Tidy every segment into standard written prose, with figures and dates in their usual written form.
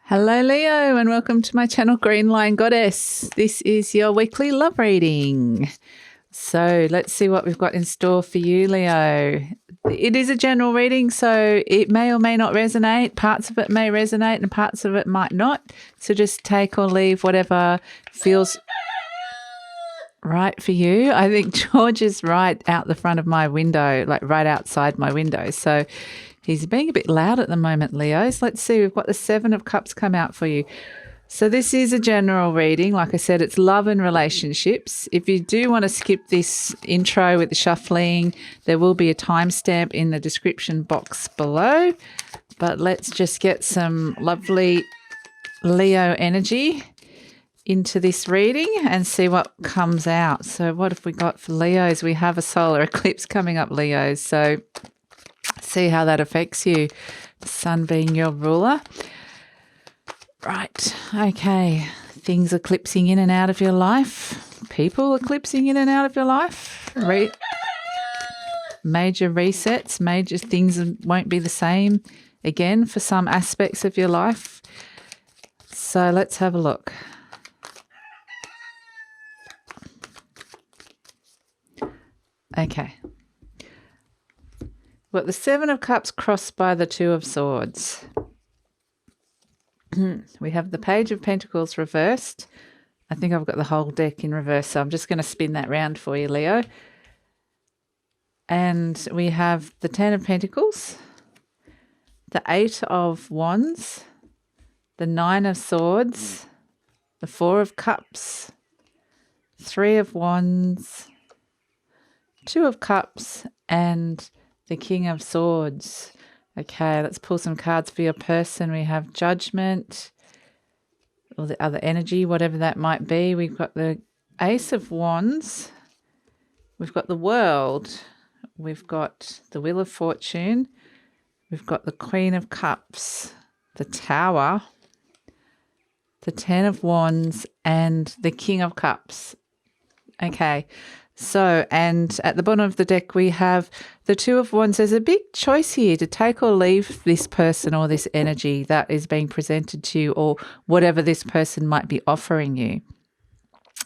Hello Leo and welcome to my channel GreenLion Goddess. This is your weekly love reading. So let's see what we've got in store for you, Leo. It is a general reading, so it may or may not resonate. Parts of it may resonate and parts of it might not. So just take or leave whatever feels right for you. I think George is right out the front of my window, like right outside my window. So he's being a bit loud at the moment, Leo. So let's see, we've got the Seven of Cups come out for you. So this is a general reading. Like I said, it's love and relationships. If you do want to skip this intro with the shuffling, there will be a timestamp in the description box below. But let's just get some lovely Leo energy into this reading and see what comes out. So what have we got for Leos? We have a solar eclipse coming up, Leos. So see how that affects you, the sun being your ruler. Right, okay, things eclipsing in and out of your life, people eclipsing in and out of your life, major resets, major things won't be the same again for some aspects of your life. So let's have a look. Okay. We've got the Seven of Cups crossed by the Two of Swords. We have the Page of Pentacles reversed. I think I've got the whole deck in reverse, so I'm just going to spin that round for you, Leo. And we have the Ten of Pentacles, the Eight of Wands, the Nine of Swords, the Four of Cups, Three of Wands, Two of Cups, and the King of Swords. Okay, let's pull some cards for your person. We have Judgment, or the other energy, whatever that might be. We've got the Ace of Wands. We've got the World. We've got the Wheel of Fortune. We've got the Queen of Cups, the Tower, the Ten of Wands, and the King of Cups. Okay. So, and at the bottom of the deck, we have the Two of Wands. There's a big choice here to take or leave this person or this energy that is being presented to you, or whatever this person might be offering you.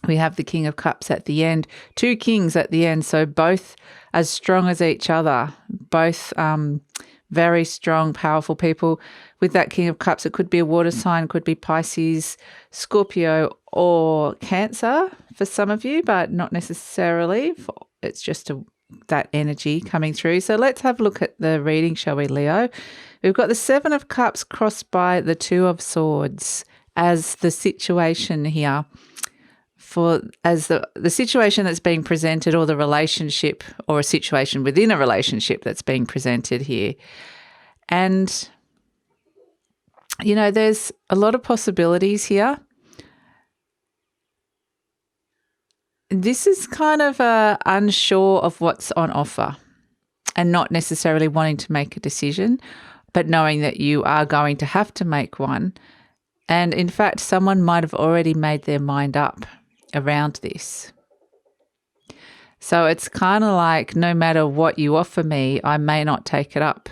We have the King of Cups at the end, two kings at the end. So both as strong as each other, both very strong, powerful people. With that King of Cups, it could be a water sign, could be Pisces, Scorpio, or Cancer for some of you, but not necessarily. It's just that energy coming through. So let's have a look at the reading, shall we, Leo? We've got the Seven of Cups crossed by the Two of Swords as the situation here. As the situation that's being presented, or the relationship, or a situation within a relationship that's being presented here. And, you know, there's a lot of possibilities here. This is kind of unsure of what's on offer and not necessarily wanting to make a decision, but knowing that you are going to have to make one. And in fact, someone might have already made their mind up around this. So it's kind of like, no matter what you offer me, I may not take it up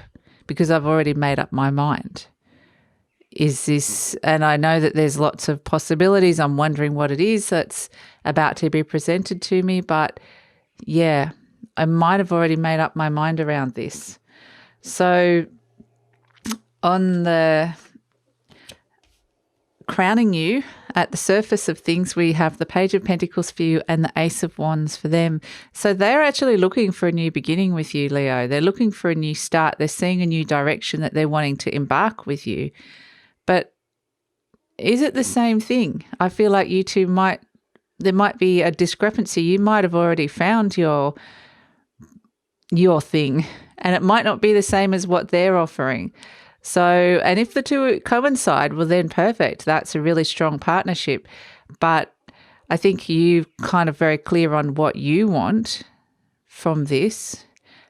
because I've already made up my mind. Is this, and I know that there's lots of possibilities. I'm wondering what it is that's about to be presented to me, but yeah, I might have already made up my mind around this. So on the crowning you at the surface of things, we have the Page of Pentacles for you and the Ace of Wands for them. So they're actually looking for a new beginning with you, Leo. They're looking for a new start. They're seeing a new direction that they're wanting to embark with you. But is it the same thing? I feel like you two there might be a discrepancy. You might have already found your thing, and it might not be the same as what they're offering. So, and if the two coincide, well then perfect. That's a really strong partnership. But I think you're kind of very clear on what you want from this.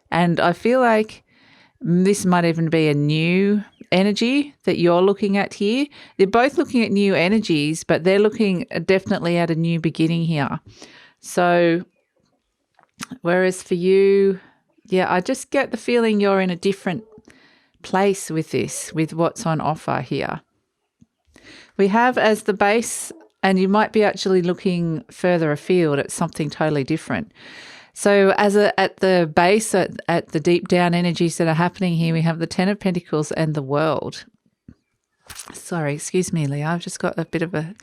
And I feel like this might even be a new energy that you're looking at here. They're both looking at new energies, but they're looking definitely at a new beginning here. So, whereas for you, yeah, I just get the feeling you're in a different place with this, with what's on offer here. we have as the base, and you might be actually looking further afield at something totally different. So at the base, at the deep down energies that are happening here, we have the Ten of Pentacles and the World. Sorry, excuse me, Leo. I've just got a bit of a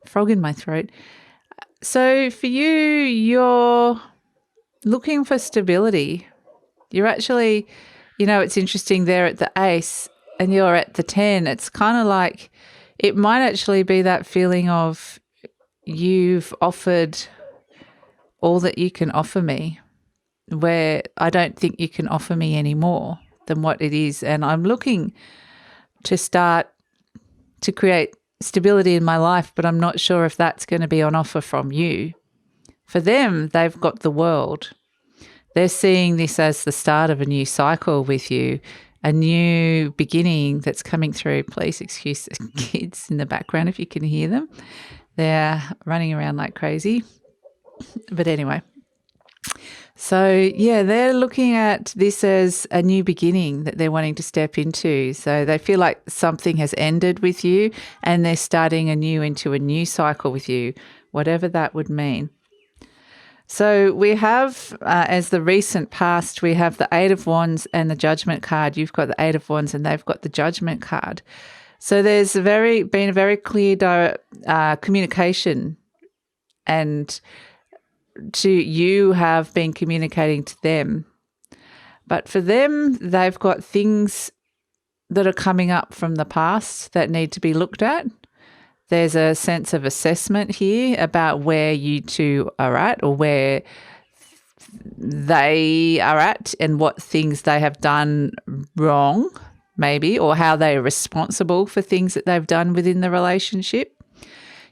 frog in my throat. So for you, you're looking for stability. You're actually, it's interesting there at the Ace and you're at the 10. It's kind of like it might actually be that feeling of you've offered all that you can offer me, where I don't think you can offer me any more than what it is. And I'm looking to start to create stability in my life, but I'm not sure if that's going to be on offer from you. For them, they've got the World. They're seeing this as the start of a new cycle with you, a new beginning that's coming through. Please excuse the kids in the background if you can hear them. They're running around like crazy. But anyway, so yeah, they're looking at this as a new beginning that they're wanting to step into. So they feel like something has ended with you and they're starting anew into a new cycle with you, whatever that would mean. So we have, as the recent past, we have the Eight of Wands and the Judgment card. You've got the Eight of Wands and they've got the Judgment card. So there's been a very clear communication, and you have been communicating to them. But for them, they've got things that are coming up from the past that need to be looked at. There's a sense of assessment here about where you two are at, or where they are at, and what things they have done wrong, maybe, or how they are responsible for things that they've done within the relationship.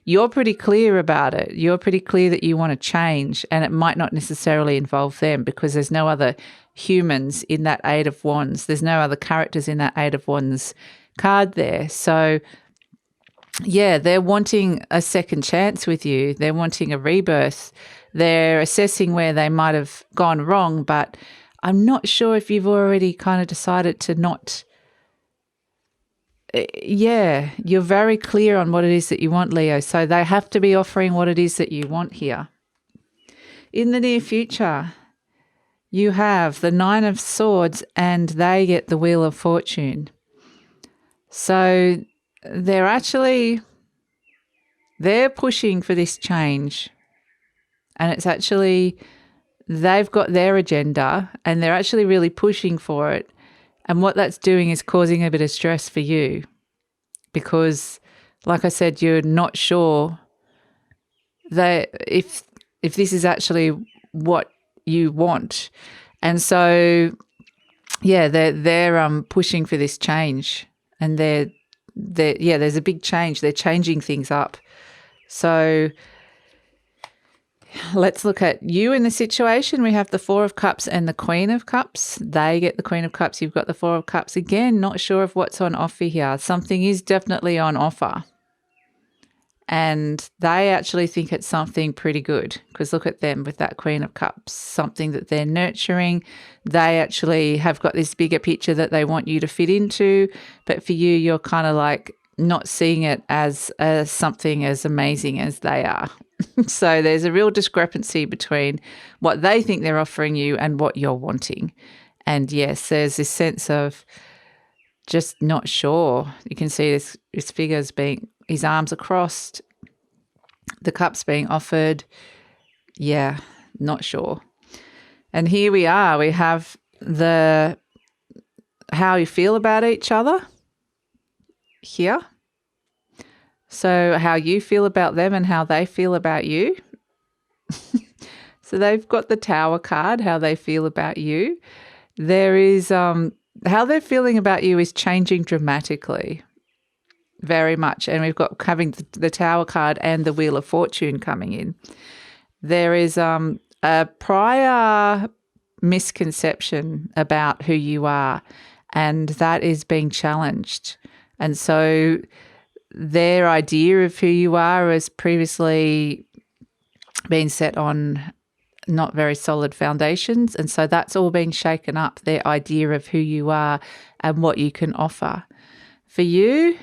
You're pretty clear about it. You're pretty clear that you want to change, and it might not necessarily involve them because there's no other humans in that Eight of Wands. There's no other characters in that Eight of Wands card there. So yeah, they're wanting a second chance with you. They're wanting a rebirth. They're assessing where they might have gone wrong, but I'm not sure if you've already kind of decided to not. Yeah, you're very clear on what it is that you want, Leo. So they have to be offering what it is that you want here. In the near future, you have the Nine of Swords and they get the Wheel of Fortune. So they're pushing for this change, and it's actually, they've got their agenda and they're actually really pushing for it. And what that's doing is causing a bit of stress for you because, like I said, you're not sure that if this is actually what you want. And so, yeah, they're pushing for this change, and there's a big change. They're changing things up. So let's look at you in the situation. We have the Four of Cups and the Queen of Cups. They get the Queen of Cups. You've got the Four of Cups. Again, not sure of what's on offer here. Something is definitely on offer. And they actually think it's something pretty good because look at them with that Queen of Cups, something that they're nurturing. They actually have got this bigger picture that they want you to fit into. But for you, you're kind of like not seeing it as something as amazing as they are. So there's a real discrepancy between what they think they're offering you and what you're wanting. And yes, there's this sense of just not sure. You can see his figures being, his arms are crossed, the cups being offered. Yeah, not sure. And here we are. We have the how you feel about each other here. So how you feel about them and how they feel about you. So they've got the Tower card, how they feel about you. There is how they're feeling about you is changing dramatically, very much. And we've got having the Tower card and the Wheel of Fortune coming in. There is a prior misconception about who you are, and that is being challenged. And so their idea of who you are has previously been set on not very solid foundations. And so that's all been shaken up, their idea of who you are and what you can offer. For you,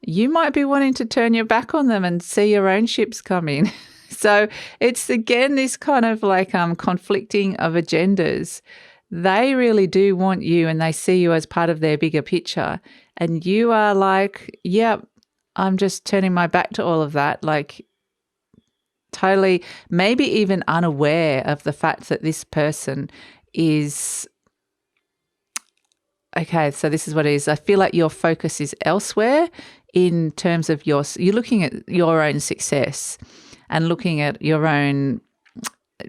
you might be wanting to turn your back on them and see your own ships come in. So it's, again, this kind of like conflicting of agendas. They really do want you and they see you as part of their bigger picture. And you are like, yep, I'm just turning my back to all of that. Like, totally, maybe even unaware of the fact that this person is, okay, so this is what it is. I feel like your focus is elsewhere in terms of you're looking at your own success and looking at your own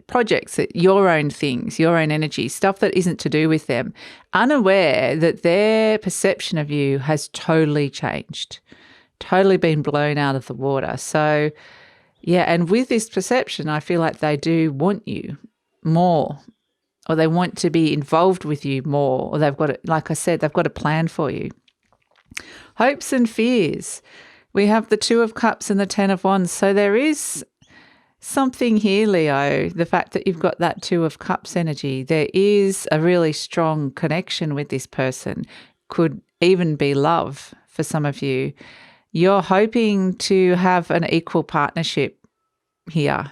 projects, your own things, your own energy, stuff that isn't to do with them, unaware that their perception of you has totally changed, totally been blown out of the water. So, yeah, and with this perception, I feel like they do want you more, or they want to be involved with you more, or they've got, like I said, they've got a plan for you. Hopes and fears. We have the Two of Cups and the Ten of Wands. So there is something here, Leo, the fact that you've got that Two of Cups energy. There is a really strong connection with this person. Could even be love for some of you. You're hoping to have an equal partnership here.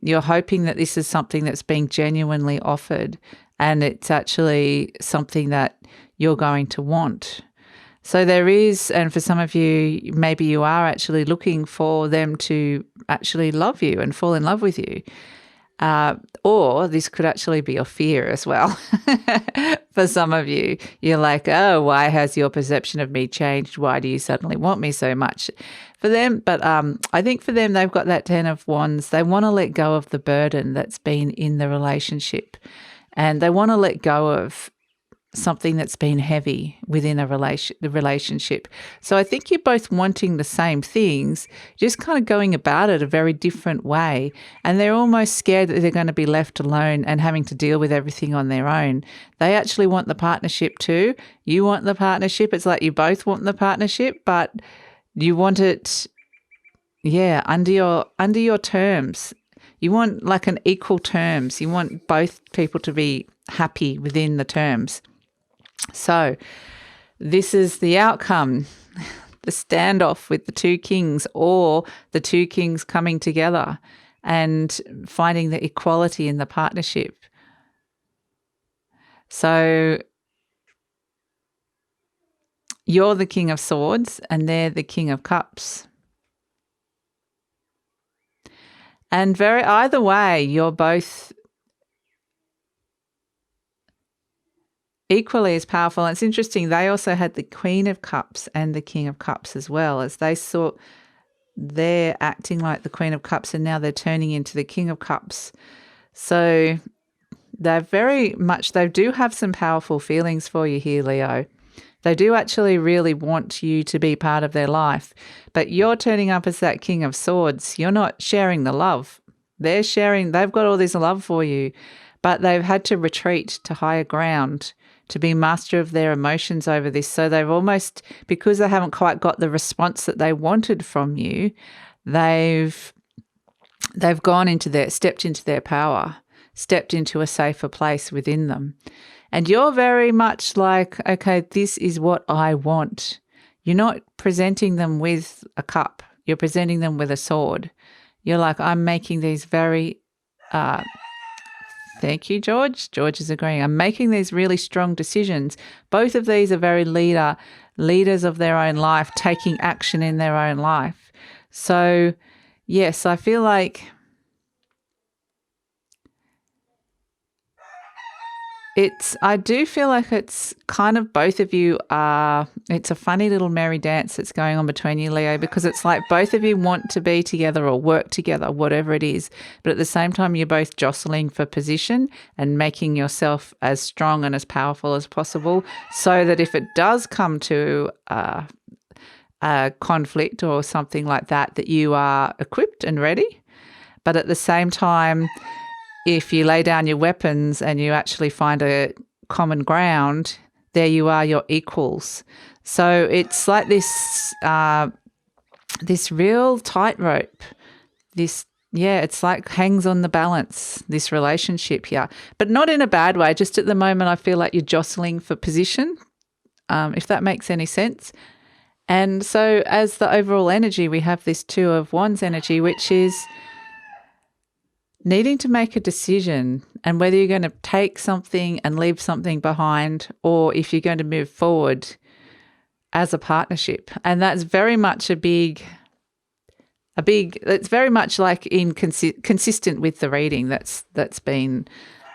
You're hoping that this is something that's being genuinely offered and it's actually something that you're going to want. So there is, and for some of you, maybe you are actually looking for them to actually love you and fall in love with you. Or this could actually be a fear as well. For some of you, you're like, oh, why has your perception of me changed? Why do you suddenly want me so much? For them, but I think for them, they've got that Ten of Wands. They want to let go of the burden that's been in the relationship, and they want to let go of something that's been heavy within the relationship. So I think you're both wanting the same things, just kind of going about it a very different way. And they're almost scared that they're going to be left alone and having to deal with everything on their own. They actually want the partnership too. You want the partnership. It's like you both want the partnership, but you want it, yeah, under your terms. You want like an equal terms. You want both people to be happy within the terms. So this is the outcome, the standoff with the two kings, or the two kings coming together and finding the equality in the partnership. So you're the King of Swords and they're the King of Cups. And either way, you're both equally as powerful. And it's interesting, they also had the Queen of Cups and the King of Cups as well, as they saw they're acting like the Queen of Cups and now they're turning into the King of Cups. So they do have some powerful feelings for you here, Leo. They do actually really want you to be part of their life, but you're turning up as that King of Swords. You're not sharing the love. They've got all this love for you, but they've had to retreat to higher ground to be master of their emotions over this. So they've almost, because they haven't quite got the response that they wanted from you, they've stepped into their power, stepped into a safer place within them. And you're very much like, okay, this is what I want. You're not presenting them with a cup. You're presenting them with a sword. You're like, I'm making these very thank you, George. George is agreeing. I'm making these really strong decisions. Both of these are very leaders of their own life, taking action in their own life. So, yes, I feel like I do feel like it's kind of both of you it's a funny little merry dance that's going on between you, Leo, because it's like both of you want to be together or work together, whatever it is. But at the same time, you're both jostling for position and making yourself as strong and as powerful as possible so that if it does come to a conflict or something like that, that you are equipped and ready. But at the same time, if you lay down your weapons and you actually find a common ground, there you are, you're equals. So it's like this real tightrope. It's like hangs on the balance, this relationship here. But not in a bad way. Just at the moment, I feel like you're jostling for position, if that makes any sense. And so as the overall energy, we have this Two of Wands energy, which is needing to make a decision, and whether you're going to take something and leave something behind, or if you're going to move forward as a partnership. And that's very much it's very much like consistent with the reading that's been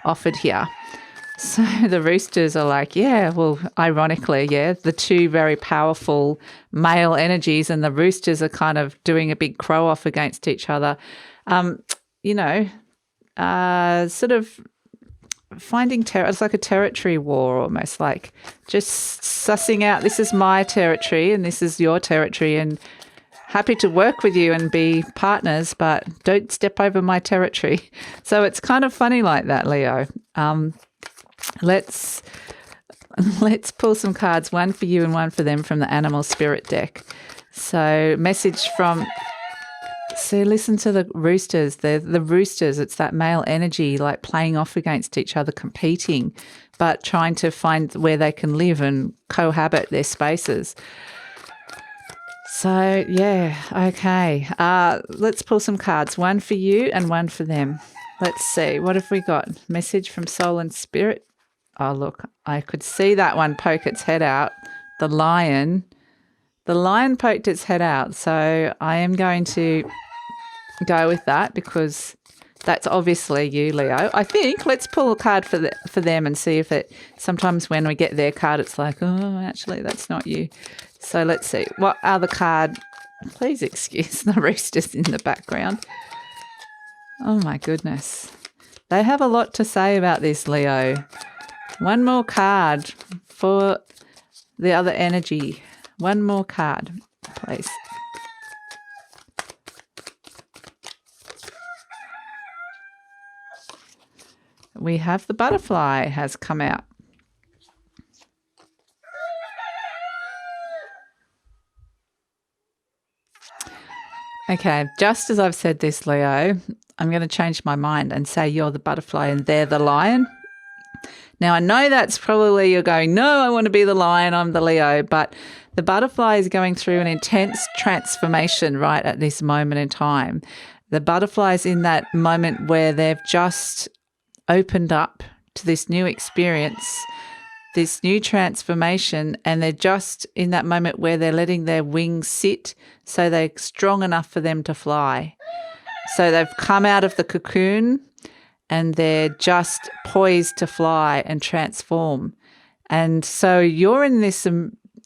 offered here. So the roosters are like, yeah, well, ironically, yeah, the two very powerful male energies, and the roosters are kind of doing a big crow off against each other. Sort of finding it's like a territory war almost, like just sussing out, this is my territory and this is your territory, and happy to work with you and be partners, but don't step over my territory. So it's kind of funny like that, Leo. Let's pull some cards, one for you and one for them, from the Animal Spirit deck. So message from... So listen to the roosters. They're the roosters. It's that male energy, like playing off against each other, competing, but trying to find where they can live and cohabit their spaces. So, yeah, okay. Let's pull some cards, one for you and one for them. Let's see. What have we got? Message from Soul and Spirit. Oh, look, I could see that one poke its head out. The lion. The lion poked its head out. So I am going to go with that because that's obviously you, Leo. I think let's pull a card for them and see if it... Sometimes when we get their card, it's like, oh, actually, that's not you. So let's see. What other card? Please excuse the roosters in the background. Oh, my goodness. They have a lot to say about this, Leo. One more card for the other energy. One more card, please. We have the butterfly has come out. Okay, just as I've said this, Leo, I'm going to change my mind and say you're the butterfly and they're the lion. Now, I know that's probably you're going, no, I want to be the lion, I'm the Leo, but the butterfly is going through an intense transformation right at this moment in time. The butterfly is in that moment where they've just opened up to this new experience, this new transformation, and they're just in that moment where they're letting their wings sit so they're strong enough for them to fly. So they've come out of the cocoon and they're just poised to fly and transform. And so you're in this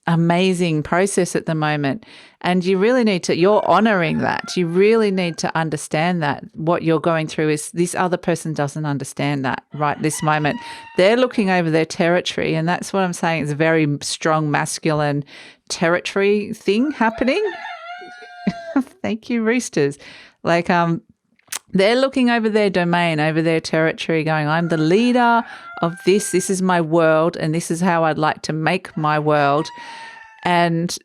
amazing process at the moment, and you really need to, you're honoring that. You really need to understand that what you're going through is this other person doesn't understand that right this moment. They're looking over their territory, and that's what I'm saying. It's a very strong masculine territory thing happening. Thank you, roosters. Like, they're looking over their domain, over their territory, going, I'm the leader of this. This is my world, and this is how I'd like to make my world. And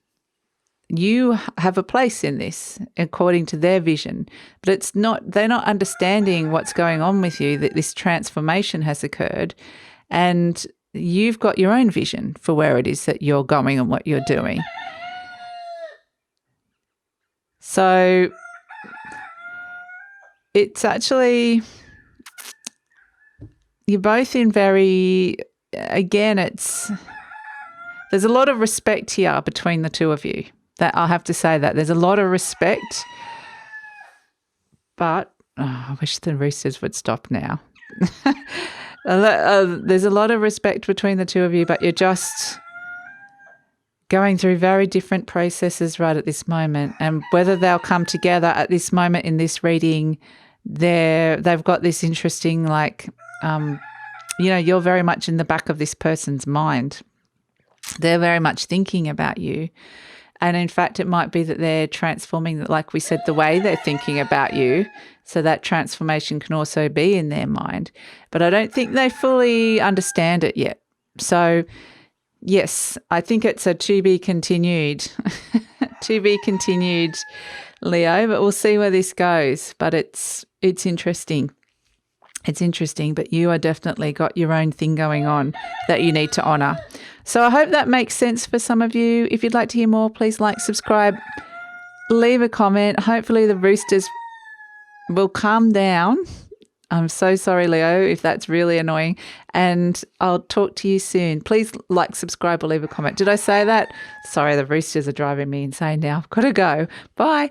you have a place in this according to their vision. But it's not, they're not understanding what's going on with you, that this transformation has occurred. And you've got your own vision for where it is that you're going and what you're doing. So it's actually, you're both in very, again, there's a lot of respect here between the two of you. That I'll have to say that. There's a lot of respect, but I wish the roosters would stop now. There's a lot of respect between the two of you, but you're just going through very different processes right at this moment. And whether they'll come together at this moment in this reading, they've got this interesting, like, you're very much in the back of this person's mind. They're very much thinking about you. And in fact, it might be that they're transforming, like we said, the way they're thinking about you. So that transformation can also be in their mind. But I don't think they fully understand it yet. So yes, I think it's a to be continued, to be continued, Leo, but we'll see where this goes. But it's interesting. It's interesting, but you are definitely got your own thing going on that you need to honour. So I hope that makes sense for some of you. If you'd like to hear more, please like, subscribe, leave a comment. Hopefully the roosters will calm down. I'm so sorry, Leo, if that's really annoying. And I'll talk to you soon. Please like, subscribe, or leave a comment. Did I say that? Sorry, the roosters are driving me insane now. I've got to go. Bye.